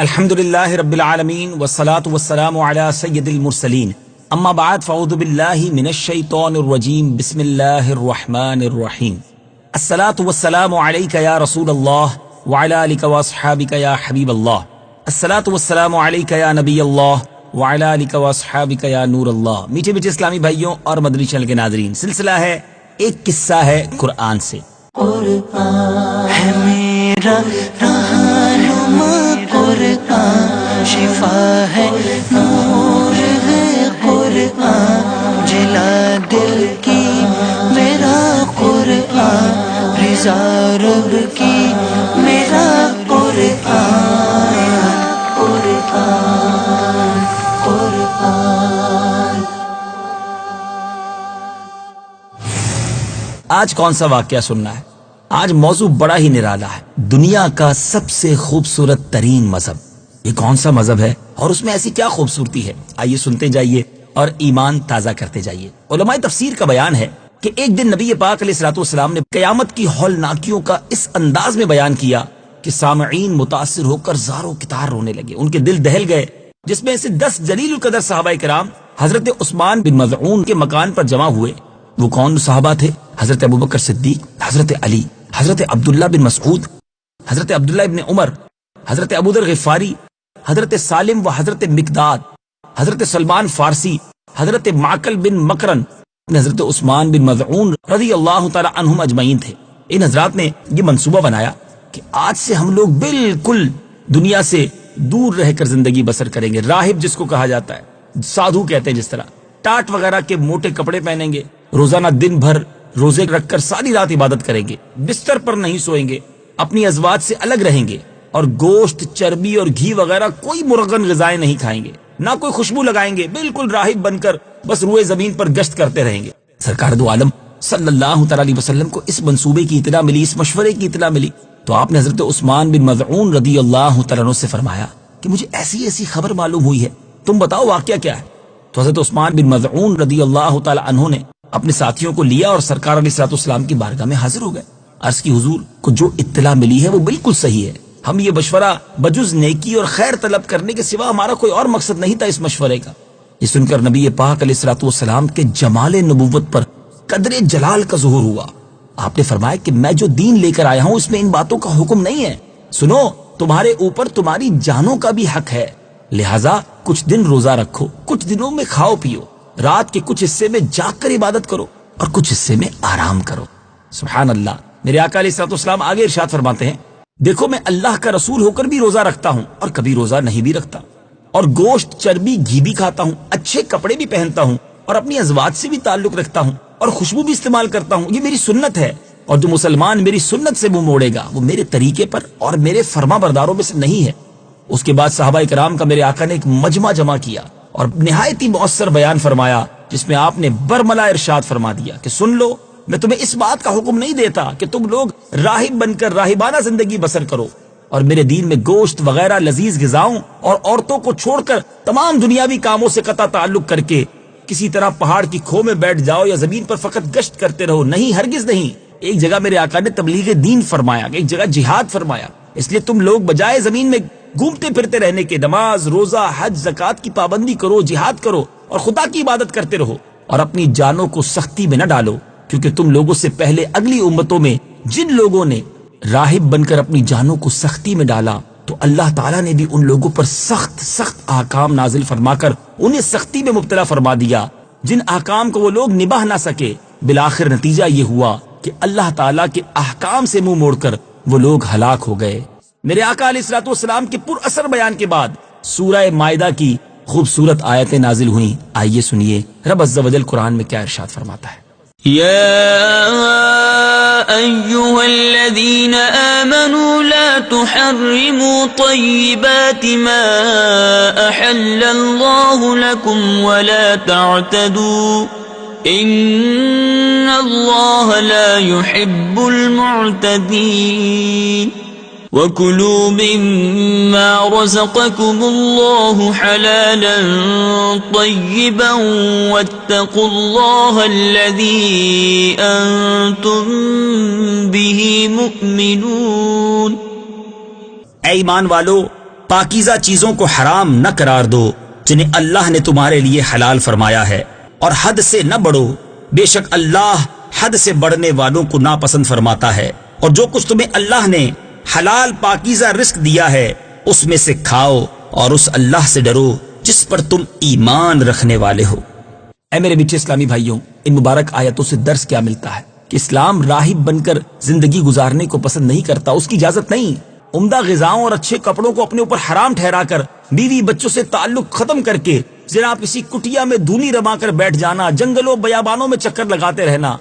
الحمد للہ رب العالمین والصلاة والسلام علی سید المرسلین اما بعد فاعوذ باللہ من الشیطان الرجیم بسم اللہ الرحمن الرحیم الصلاة والسلام علیک یا رسول اللہ وعلی آلک واصحابک یا حبیب اللہ الصلاة والسلام علیک یا نبی اللہ وعلی آلک واصحابک یا نور اللہ۔ میٹھے میٹھے اسلامی بھائیوں اور مدنی چینل کے ناظرین، سلسلہ ہے ایک قصہ ہے قرآن سے۔ قرآن ہے میرا رہنما، قرآن شفا ہے، نور ہے قرآن، جلا دل کی میرا قرآن، رضا رب کی میرا قرآن، قرآن قرآن۔ آج کون سا واقعہ سننا ہے؟ آج موضوع بڑا ہی نرالا ہے، دنیا کا سب سے خوبصورت ترین مذہب۔ یہ کون سا مذہب ہے اور اس میں ایسی کیا خوبصورتی ہے؟ آئیے سنتے جائیے اور ایمان تازہ کرتے جائیے۔ علماء تفسیر کا بیان ہے کہ ایک دن نبی پاک علیہ الصلوۃ والسلام نے قیامت کی ہولناکیوں کا اس انداز میں بیان کیا کہ سامعین متاثر ہو کر زاروں کتار رونے لگے، ان کے دل دہل گئے، جس میں سے 10 جلیل القدر صحابہ کرام حضرت عثمان بن مظعون کے مکان پر جمع ہوئے۔ وہ کون صحابہ تھے؟ حضرت ابوبکر صدیق، حضرت علی، حضرت عبداللہ بن مسعود، حضرت عبداللہ ابن عمر، حضرت ابو ذر غفاری، حضرت سالم و حضرت مقداد، حضرت سلمان فارسی، حضرت معقل بن مکرن، حضرت عثمان بن مظعون رضی اللہ تعالی عنہم اجمعین تھے۔ ان حضرات نے یہ منصوبہ بنایا کہ آج سے ہم لوگ بالکل دنیا سے دور رہ کر زندگی بسر کریں گے۔ راہب جس کو کہا جاتا ہے، سادھو کہتے ہیں جس طرح، ٹاٹ وغیرہ کے موٹے کپڑے پہنیں گے، روزانہ دن بھر روزے رکھ کر ساری رات عبادت کریں گے، بستر پر نہیں سوئیں گے، اپنی ازواج سے الگ رہیں گے، اور گوشت، چربی اور گھی وغیرہ کوئی مرغن غذائیں نہیں کھائیں گے، نہ کوئی خوشبو لگائیں گے، بالکل راہب بن کر بس روئے زمین پر گشت کرتے رہیں گے۔ سرکار دو عالم صلی اللہ تعالی علیہ وسلم کو اس منصوبے کی اطلاع ملی، اس مشورے کی اطلاع ملی، تو آپ نے حضرت عثمان بن مظعون رضی اللہ تعالیٰ عنہ سے فرمایا کہ مجھے ایسی ایسی خبر معلوم ہوئی ہے، تم بتاؤ واقعہ کیا ہے؟ تو حضرت عثمان بن مظعون رضی اللہ تعالی عنہ نے اپنے ساتھیوں کو لیا اور سرکار علیہ الصلوۃ والسلام کی بارگاہ میں حاضر ہو گئے۔ عرض کی حضور کو جو اطلاع ملی ہے وہ بالکل صحیح ہے، ہم یہ مشورہ بجز نیکی اور خیر طلب کرنے کے سوا ہمارا کوئی اور مقصد نہیں تھا اس مشورے کا۔ یہ سن کر نبی پاک علیہ الصلوۃ والسلام کے جمال نبوت پر قدر جلال کا ظہور ہوا۔ آپ نے فرمایا کہ میں جو دین لے کر آیا ہوں اس میں ان باتوں کا حکم نہیں ہے، سنو، تمہارے اوپر تمہاری جانوں کا بھی حق ہے، لہٰذا کچھ دن روزہ رکھو، کچھ دنوں میں کھاؤ پیو، رات کے کچھ حصے میں جاگ کر عبادت کرو اور کچھ حصے میں آرام کرو۔ سبحان اللہ۔ میرے آقا علیہ الصلوۃ والسلام آگے ارشاد فرماتے ہیں، دیکھو میں اللہ کا رسول ہو کر بھی روزہ رکھتا ہوں اور کبھی روزہ نہیں بھی رکھتا، اور گوشت، چربی، گھی بھی کھاتا ہوں، اچھے کپڑے بھی پہنتا ہوں، اور اپنی ازواج سے بھی تعلق رکھتا ہوں، اور خوشبو بھی استعمال کرتا ہوں، یہ میری سنت ہے، اور جو مسلمان میری سنت سے منہ موڑے گا وہ میرے طریقے پر اور میرے فرما برداروں میں سے نہیں ہے۔ اس کے بعد صحابہ کرام کا میرے آقا نے ایک مجمع جمع کیا اور نہایت ہی مؤثر بیان فرمایا، جس میں آپ نے برملا ارشاد فرما دیا کہ سن لو، میں تمہیں اس بات کا حکم نہیں دیتا کہ تم لوگ راہب بن کر راہبانہ زندگی بسر کرو، اور میرے دین میں گوشت وغیرہ لذیذ غذاؤں اور عورتوں کو چھوڑ کر تمام دنیاوی کاموں سے قطع تعلق کر کے کسی طرح پہاڑ کی کھو میں بیٹھ جاؤ یا زمین پر فقط گشت کرتے رہو، نہیں، ہرگز نہیں۔ ایک جگہ میرے آقا نے تبلیغ دین فرمایا، ایک جگہ جہاد فرمایا، اس لیے تم لوگ بجائے زمین میں گھومتے پھرتے رہنے کے نماز، روزہ، حج، زکوٰۃ کی پابندی کرو، جہاد کرو اور خدا کی عبادت کرتے رہو، اور اپنی جانوں کو سختی میں نہ ڈالو، کیونکہ تم لوگوں سے پہلے اگلی امتوں میں جن لوگوں نے راہب بن کر اپنی جانوں کو سختی میں ڈالا تو اللہ تعالیٰ نے بھی ان لوگوں پر سخت سخت احکام نازل فرما کر انہیں سختی میں مبتلا فرما دیا، جن احکام کو وہ لوگ نبھا نہ سکے۔ بالآخر نتیجہ یہ ہوا کہ اللہ تعالیٰ کے احکام سے منہ موڑ کر وہ لوگ ہلاک ہو گئے۔ میرے آقا علیہ الصلوۃ والسلام کے پر اثر بیان کے بعد سورہ مائدہ کی خوبصورت آیتیں نازل ہوئیں۔ آئیے سنیے رب عز و جل قرآن میں کیا ارشاد فرماتا ہے۔ يا أيها الذين آمنوا لا تحرموا طيبات ما أحل الله لكم ولا تعتدوا إن الله لا يحب المعتدين وَكُلُوا مِمَّا رَزَقَكُمُ اللَّهُ حَلَالًا طَيِّبًا وَاتَّقُوا اللَّهَ الَّذِي أَنْتُمْ بِهِ مُؤْمِنُونَ۔ اے ایمان والو، پاکیزہ چیزوں کو حرام نہ قرار دو جنہیں اللہ نے تمہارے لیے حلال فرمایا ہے، اور حد سے نہ بڑھو، بے شک اللہ حد سے بڑھنے والوں کو ناپسند فرماتا ہے۔ اور جو کچھ تمہیں اللہ نے حلال پاکیزہ رزق دیا ہے اس میں سے کھاؤ، اور اس اللہ سے ڈرو جس پر تم ایمان رکھنے والے ہو۔ اے میرے میٹھے اسلامی بھائیوں، ان مبارک آیتوں سے درس کیا ملتا ہے کہ اسلام راہب بن کر زندگی گزارنے کو پسند نہیں کرتا، اس کی اجازت نہیں۔ عمدہ غذاؤں اور اچھے کپڑوں کو اپنے اوپر حرام ٹھہرا کر، بیوی بچوں سے تعلق ختم کر کے، جناب کسی کٹیا میں دھونی رما کر بیٹھ جانا، جنگلوں بیابانوں میں چکر لگاتے رہنا،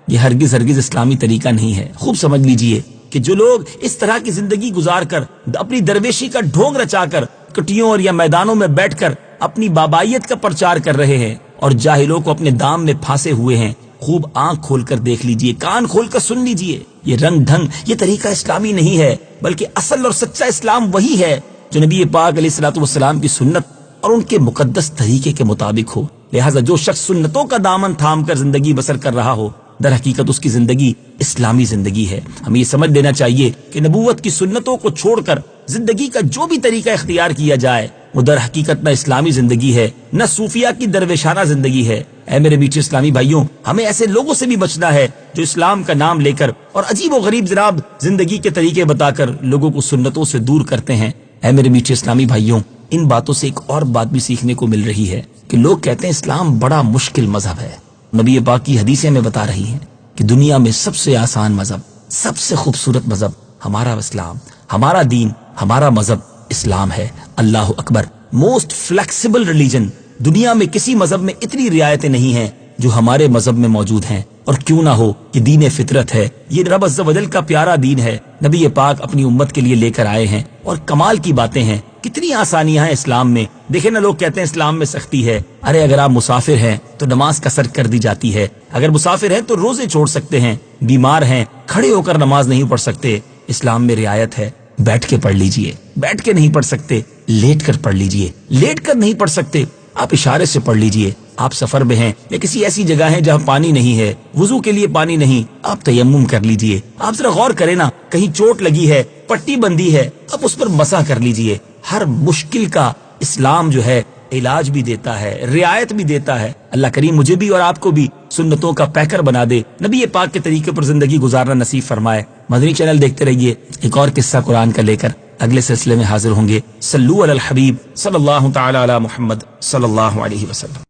یہ ہرگز اسلامی طریقہ نہیں ہے۔ خوب سمجھ لیجئے کہ جو لوگ اس طرح کی زندگی گزار کر اپنی درویشی کا ڈھونگ رچا کر کٹیوں اور یا میدانوں میں بیٹھ کر اپنی بابائیت کا پرچار کر رہے ہیں اور جاہلوں کو اپنے دام میں پھانسے ہوئے ہیں، خوب آنکھ کھول کر دیکھ لیجئے، کان کھول کر سن لیجئے، یہ رنگ ڈھنگ، یہ طریقہ اسلامی نہیں ہے، بلکہ اصل اور سچا اسلام وہی ہے جو نبی پاک علیہ الصلوۃ والسلام کی سنت اور ان کے مقدس طریقے کے مطابق ہو۔ لہٰذا جو شخص سنتوں کا دامن تھام کر زندگی بسر کر رہا ہو، در حقیقت اس کی زندگی اسلامی زندگی ہے۔ ہمیں یہ سمجھ لینا چاہیے کہ نبوت کی سنتوں کو چھوڑ کر زندگی کا جو بھی طریقہ اختیار کیا جائے وہ در حقیقت نہ اسلامی زندگی ہے، نہ صوفیہ کی درویشانہ زندگی ہے۔ اے میرے میٹھے اسلامی بھائیوں، ہمیں ایسے لوگوں سے بھی بچنا ہے جو اسلام کا نام لے کر اور عجیب و غریب جناب زندگی کے طریقے بتا کر لوگوں کو سنتوں سے دور کرتے ہیں۔ اے میرے میٹھے اسلامی بھائیوں، ان باتوں سے ایک اور بات بھی سیکھنے کو مل رہی ہے کہ لوگ کہتے ہیں اسلام بڑا مشکل مذہب ہے۔ نبی پاک کی حدیثیں ہمیں بتا رہی ہیں کہ دنیا میں سب سے آسان مذہب، سب سے خوبصورت مذہب ہمارا اسلام، ہمارا دین، ہمارا مذہب اسلام ہے۔ اللہ اکبر۔ موسٹ فلیکسیبل ریلیجن، دنیا میں کسی مذہب میں اتنی رعایتیں نہیں ہیں جو ہمارے مذہب میں موجود ہیں، اور کیوں نہ ہو، یہ دین فطرت ہے، یہ رب عز و جل کا پیارا دین ہے، نبی پاک اپنی امت کے لیے لے کر آئے ہیں، اور کمال کی باتیں ہیں، کتنی آسانیاں ہیں اسلام میں۔ دیکھیں نا، لوگ کہتے ہیں اسلام میں سختی ہے، ارے اگر آپ مسافر ہیں تو نماز قصر کر دی جاتی ہے، اگر مسافر ہیں تو روزے چھوڑ سکتے ہیں، بیمار ہیں کھڑے ہو کر نماز نہیں پڑھ سکتے۔ اسلام میں رعایت ہے، بیٹھ کے پڑھ لیجئے، بیٹھ کے نہیں پڑھ سکتے لیٹ کر پڑھ لیجئے، لیٹ کر نہیں پڑھ سکتے آپ اشارے سے پڑھ لیجئے، آپ سفر میں ہیں یا کسی ایسی جگہ ہے جہاں پانی نہیں ہے، وضو کے لیے پانی نہیں، آپ تیمم کر لیجئے۔ آپ ذرا غور کریں نا، کہیں چوٹ لگی ہے، پٹی بندی ہے، آپ اس پر مسح کر لیجئے۔ ہر مشکل کا اسلام جو ہے علاج بھی دیتا ہے، رعایت بھی دیتا ہے۔ اللہ کریم مجھے بھی اور آپ کو بھی سنتوں کا پیکر بنا دے، نبی پاک کے طریقے پر زندگی گزارنا نصیب فرمائے۔ مدنی چینل دیکھتے رہیے، ایک اور قصہ قرآن کا لے کر اگلے سلسلے میں حاضر ہوں گے۔ صلو علی الحبیب صلی اللہ تعالی علی محمد صلی اللہ علیہ وسلم۔